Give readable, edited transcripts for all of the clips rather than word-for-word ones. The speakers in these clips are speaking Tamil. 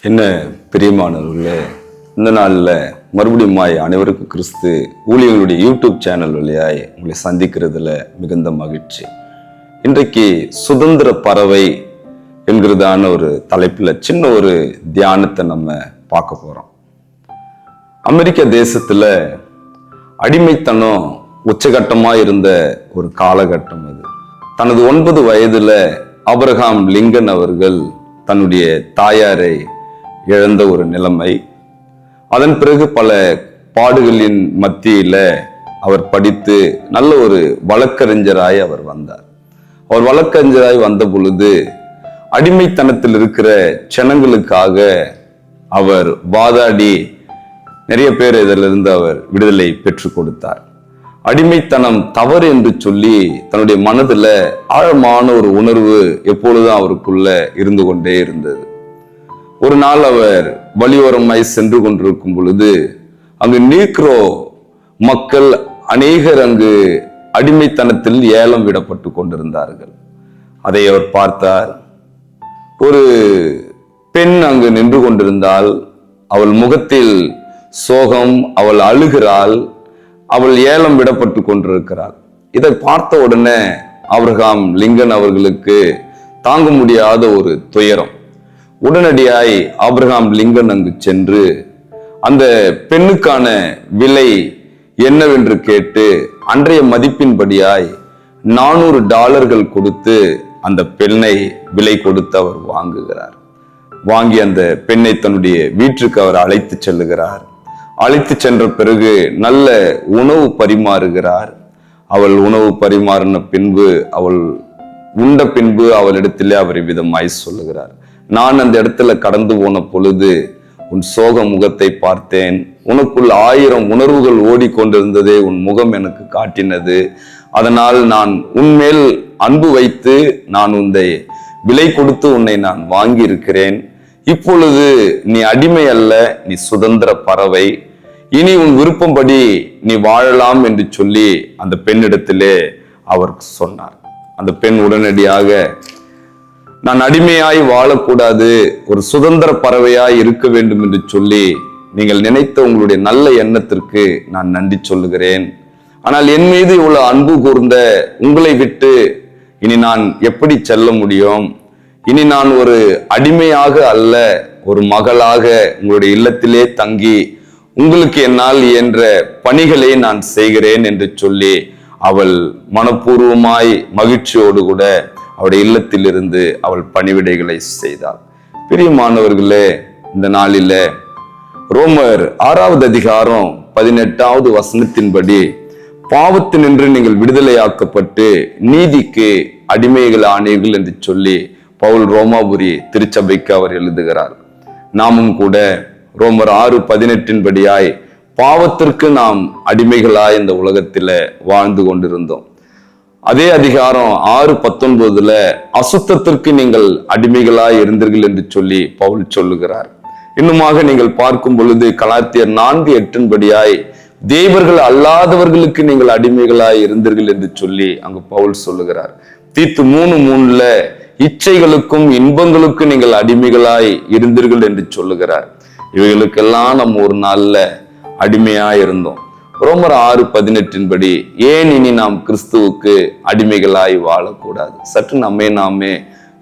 என்ன பிரியமானவர்களே, இந்த நாளில் மறுபடியும் அனைவருக்கும் கிறிஸ்து ஊழியர்களுடைய யூடியூப் சேனல் வழியாய் உங்களை சந்திக்கிறதுல மிகுந்த மகிழ்ச்சி. இன்றைக்கு சுதந்திர பறவை என்கிறதான ஒரு தலைப்பில் சின்ன ஒரு தியானத்தை நம்ம பார்க்க போறோம். அமெரிக்க தேசத்துல அடிமைத்தனம் உச்சகட்டமா இருந்த ஒரு காலகட்டம் அது. தனது 9 வயதுல ஆபிரகாம் லிங்கன் அவர்கள் தன்னுடைய தாயாரை இழந்த ஒரு நிலைமை. அதன் பிறகு பல பாடுகளின் மத்தியில அவர் படித்து நல்ல ஒரு வழக்கறிஞராய் அவர் வந்தார். அவர் வழக்கறிஞராய் வந்த பொழுது அடிமைத்தனத்தில் இருக்கிற ஜனங்களுக்காக அவர் வாதாடி நிறைய பேர் இதிலிருந்து அவர் விடுதலை பெற்றுக் கொடுத்தார். அடிமைத்தனம் தவறு என்று சொல்லி தன்னுடைய மனதுல ஆழமான ஒரு உணர்வு எப்பொழுதும் அவருக்குள்ள இருந்து கொண்டே இருந்தது. ஒரு நாள் அவர் வழியோரமாய் சென்று கொண்டிருக்கும் பொழுது அங்கு நீக்ரோ மக்கள் அநேகர் அங்கு அடிமைத்தனத்தில் ஏலம் விடப்பட்டு கொண்டிருந்தார்கள். அதை அவர் பார்த்தார். ஒரு பெண் அங்கு நின்று கொண்டிருந்தால், அவள் முகத்தில் சோகம், அவள் அழுகிறாள், அவள் ஏலம் விடப்பட்டு கொண்டிருக்கிறாள். இதை பார்த்த உடனே ஆபிரகாம் லிங்கன் அவர்களுக்கு தாங்க முடியாத ஒரு துயரம். உடனடியாய் ஆபிரகாம் லிங்கன் அங்கு சென்று அந்த பெண்ணுக்கான விலை என்னவென்று கேட்டு அன்றைய மதிப்பின்படியாய் $400 கொடுத்து அந்த பெண்ணை விலை கொடுத்து அவர் வாங்குகிறார். வாங்கி அந்த பெண்ணை தன்னுடைய வீட்டுக்கு அவர் அழைத்து செல்லுகிறார். அழைத்து சென்ற பிறகு நல்ல உணவு பரிமாறுகிறார். அவள் உணவு பரிமாறின பின்பு, அவள் உண்ட பின்பு அவளிடத்திலே அவர் விதமாய் சொல்லுகிறார், நான் அந்த இடத்துல கடந்து போன பொழுது உன் சோக முகத்தை பார்த்தேன். உனக்குள் 1000 உணர்வுகள் ஓடிக்கொண்டிருந்ததே உன் முகம் எனக்கு காட்டினது. அதனால் நான் உன்மேல் அன்பு வைத்து நான் உன்னை விலை கொடுத்து உன்னை நான் வாங்கி இருக்கிறேன். இப்பொழுது நீ அடிமை அல்ல, நீ சுதந்திர பறவை. இனி உன் விருப்பம்படி நீ வாழலாம் என்று சொல்லி அந்த பெண்ணிடத்திலே அவர் சொன்னார். அந்த பெண் உடனடியாக, நான் அடிமையாய் வாழக்கூடாது, ஒரு சுதந்திர பறவையாய் இருக்க வேண்டும் என்று சொல்லி நீங்கள் நினைத்த உங்களுடைய நல்ல எண்ணத்திற்கு நான் நன்றி சொல்லுகிறேன். ஆனால் என் மீது இவ்வளவு அன்பு கூர்ந்த உங்களை விட்டு இனி நான் எப்படி செல்ல முடியும்? இனி நான் ஒரு அடிமையாக அல்ல, ஒரு மகளாக உங்களுடைய இல்லத்திலே தங்கி உங்களுக்கு என்னால் இயன்ற பணிகளை நான் செய்கிறேன் என்று சொல்லி அவள் மனப்பூர்வமாய் மகிழ்ச்சியோடு கூட அவருடைய இல்லத்திலிருந்து அவள் பணிவிடைகளை செய்தாள். பிரியமானவர்களே, இந்த நாளில ரோமர் 6வது அதிகாரம் 18வது வசனத்தின்படி பாவத்தினின்று நீங்கள் விடுதலையாக்கப்பட்டு நீதிக்கு அடிமைகள் ஆனீர்கள் என்று சொல்லி பவுல் ரோமாபுரி திருச்சபைக்கு அவர் எழுதுகிறார். நாமும் கூட ரோமர் 6:18 பாவத்திற்கு நாம் அடிமைகளாய் இந்த உலகத்தில வாழ்ந்து கொண்டிருந்தோம். அதே அதிகாரம் 6:19 அசுத்தத்திற்கு நீங்கள் அடிமைகளாய் இருந்தீர்கள் என்று சொல்லி பவுல் சொல்லுகிறார். இன்னுமாக நீங்கள் பார்க்கும் பொழுது கலாத்தியர் 4:8 தேவர்கள் அல்லாதவர்களுக்கு நீங்கள் அடிமைகளாய் இருந்தீர்கள் என்று சொல்லி அங்கு பவுல் சொல்லுகிறார். தீத்து 3:3 இச்சைகளுக்கும் இன்பங்களுக்கும் நீங்கள் அடிமைகளாய் இருந்தீர்கள் என்று சொல்லுகிறார். இவைகளுக்கெல்லாம் நம்ம ஒரு நாள்ல அடிமையாய் இருந்தோம். ரோமர் 6:18 ஏன் இனி நாம் கிறிஸ்துவுக்கு அடிமைகளாய் வாழக்கூடாது? சற்று நாமே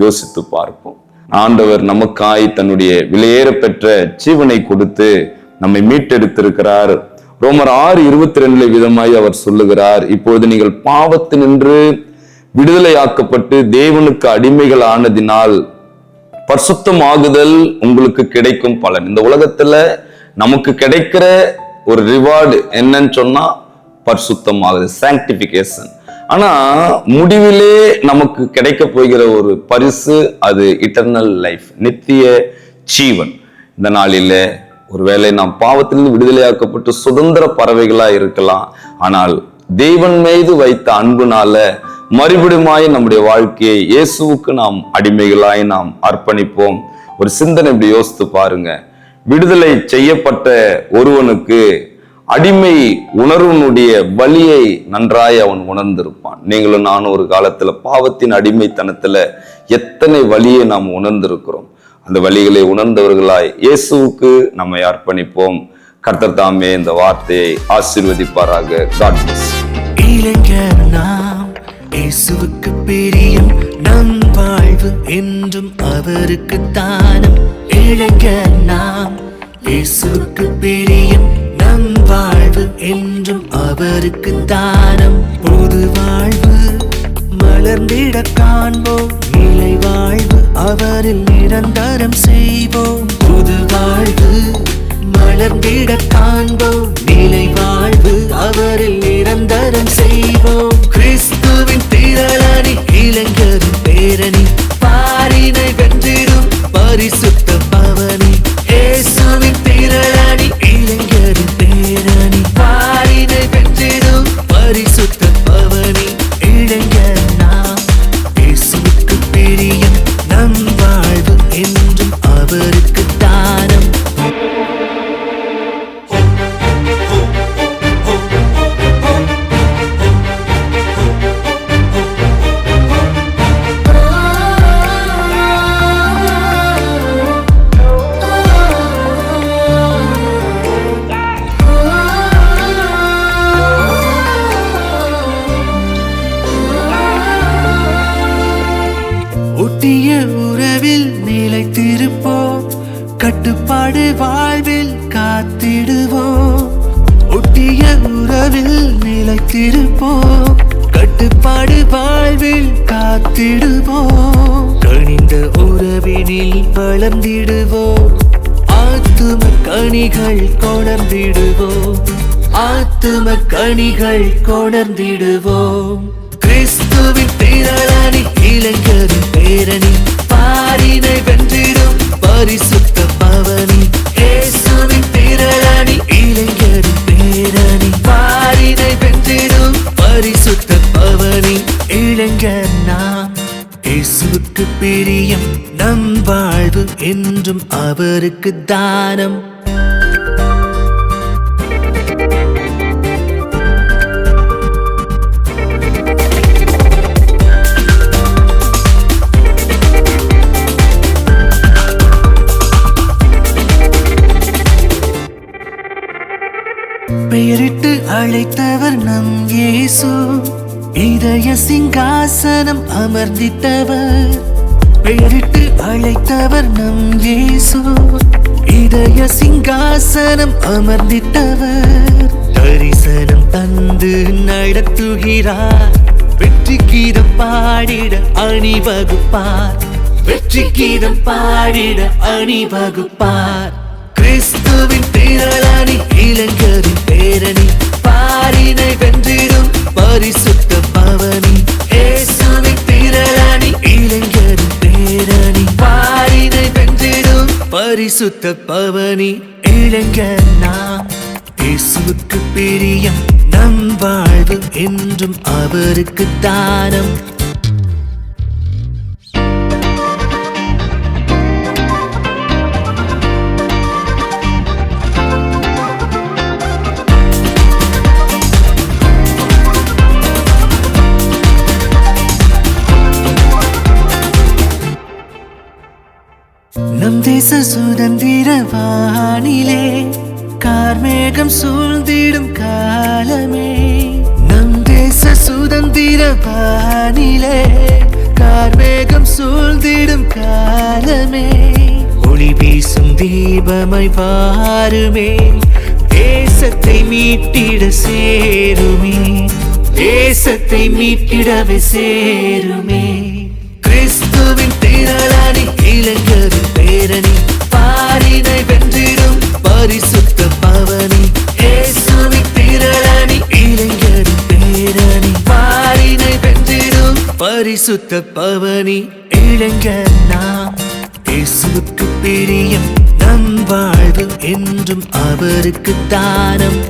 யோசித்து பார்ப்போம். ஆண்டவர் நமக்காய் தன்னுடைய விலையேற பெற்ற ஜீவனை கொடுத்து நம்மை மீட்டெடுத்திருக்கிறார். ரோமர் 6:22 விதமாய் அவர் சொல்லுகிறார், இப்பொழுது நீங்கள் பாவத்தினின்று விடுதலையாக்கப்பட்டு தேவனுக்கு அடிமைகள் ஆனதினால் பரிசுத்தமாகுதல் உங்களுக்கு கிடைக்கும் பலன். இந்த உலகத்துல நமக்கு கிடைக்கிற ஒரு ரிவார்டு என்னன்னு சொன்னா பரிசுத்தமாகுது, சாங்டிபிகேஷன். ஆனா முடிவிலே நமக்கு கிடைக்க போகிற ஒரு பரிசு, அது இட்டர்னல் லைஃப், நித்திய ஜீவன். இந்த நாளில ஒருவேளை நாம் பாவத்திலிருந்து விடுதலையாக்கப்பட்டு சுதந்திர பறவைகளா இருக்கலாம். ஆனால் தேவன் மீது வைத்த அன்புனால மறுபடியுமாய் நம்முடைய வாழ்க்கையை இயேசுவுக்கு நாம் அடிமைகளாய் நாம் அர்ப்பணிப்போம். ஒரு சிந்தனை இப்படி யோசித்து பாருங்க. விடுதலை செய்யப்பட்ட ஒருவனுக்கு அடிமை உணர்வனுடைய வலியை நன்றாய் அவன் உணர்ந்திருப்பான். நீங்களும் நானும் ஒரு காலத்துல பாவத்தின் அடிமைத்தனத்துல எத்தனை வலியை நாம் உணர்ந்திருக்கிறோம். அந்த வழிகளை உணர்ந்தவர்களாய் இயேசுவுக்கு நம்மை அர்ப்பணிப்போம். கர்த்தர் தாமே இந்த வார்த்தையை ஆசீர்வதிப்பாராக. God bless. இளைஞர் நாம் இயேசுவுக்கு பிரியம், நம் வாழ்வு என்றும் அவருக்கு தானம். இளைஞர் நாம் இயேசுவுக்கு பிரியம், நம் வாழ்வு என்றும் அவருக்கு தானம். புது வாழ்வு மலர்ந்திட காண்போம், நிலை வாழ்வு அவரில் நிரந்தரம் செய்வோம். புது வாழ்வு மலர்ந்திட காண்போம், நிலை வாழ்வு அவரில் நிரந்தரம் செய்வோம். கிறிஸ்துவின் திரளானி இளைஞரின் பேரணி, பாரினை வென்றிடும் பரிசுத்த பவனி. இயேசுவின் திரளானி இளைஞரின் பேரணி, பாரினை வென்றிடும் பரிசுத்த பவனி. இளைஞர் நாம் இயேசுவுக்கு பிரியம், நம் வாழ்வு என்றும் அவருக்கு தானம். ஒட்டிய உறவில் நிலைத்திருப்போம், கட்டுப்பாடு வாழ்வில் காத்திடுவோம். ஒட்டிய உறவில் நிலைத்திருப்போம், கட்டுப்பாடு வாழ்வில் காத்திடுவோம். கனிந்த உறவினில் வளர்ந்திடுவோம், ஆத்தும கனிகள் கொணர்ந்திடுவோம். ஆத்தும கனிகள் கொணர்ந்திடுவோம். கிறிஸ்துவின் திரளானி இளைஞரின் பேரணி, பாரினை வென்றிடும் பரிசுத்த பவனி. இயேசுவின் திரளானி இளைஞரின் பேரணி, பாரினை வென்றிடும் பரிசுத்த பவனி. இளைஞர் நாம் இயேசுவுக்கு பிரியம், நம் வாழ்வு என்றும் அவருக்கு தானம். பெயரிட்டு அழைத்தவர் நம் இயேசு, இதய சிங்காசனம் அமர்ந்திட்டவர். பெயரிட்டு அழைத்தவர் நம் இயேசு, இதய சிங்காசனம் அமர்ந்திட்டவர். தரிசனம் தந்து நடத்துகிறார், வெற்றி கீதம் பாடிட அணிவகுப்பார். வெற்றி கீதம் பாடிட அணிவகுப்பார். கிறிஸ்துவின் திரளானி இளைஞரின் பேரணி, பாரினை வென்றிடும் பரிசுத்த பவனி. இயேசுவின் திரளானி இளைஞரின் பேரணி, பாரினை வென்றிடும் பரிசுத்த பவனி. இளைஞர் நாம் இயேசுவுக்கு பிரியம், நம் வாழ்வு என்றும் அவருக்கு தானம். நம் தேச சுதந்திர வானிலே கார்மேகம் சூழ்ந்திடும் காலமே. நம் தேச சுதந்திர வானிலே கார்மேகம் சூழ்ந்திடும் காலமே. ஒளி வீசும் தீபமாய் வாருமே, தேசத்தை மீட்டிட சேருமே. தேசத்தை மீட்டிடவே சேருமே. கிறிஸ்துவின் திரளானி இளைஞரின் பேரணி, பாரினை வென்றிடும் பரிசுத்த பவனி. இயேசுவின் திரளானி இளைஞரின் பேரணி, பாரினை வென்றிடும் பரிசுத்த பவனி. இளைஞர் நாம் இயேசுவுக்கு பிரியம், நம் வாழ்வு என்றும் அவருக்கு தானம்.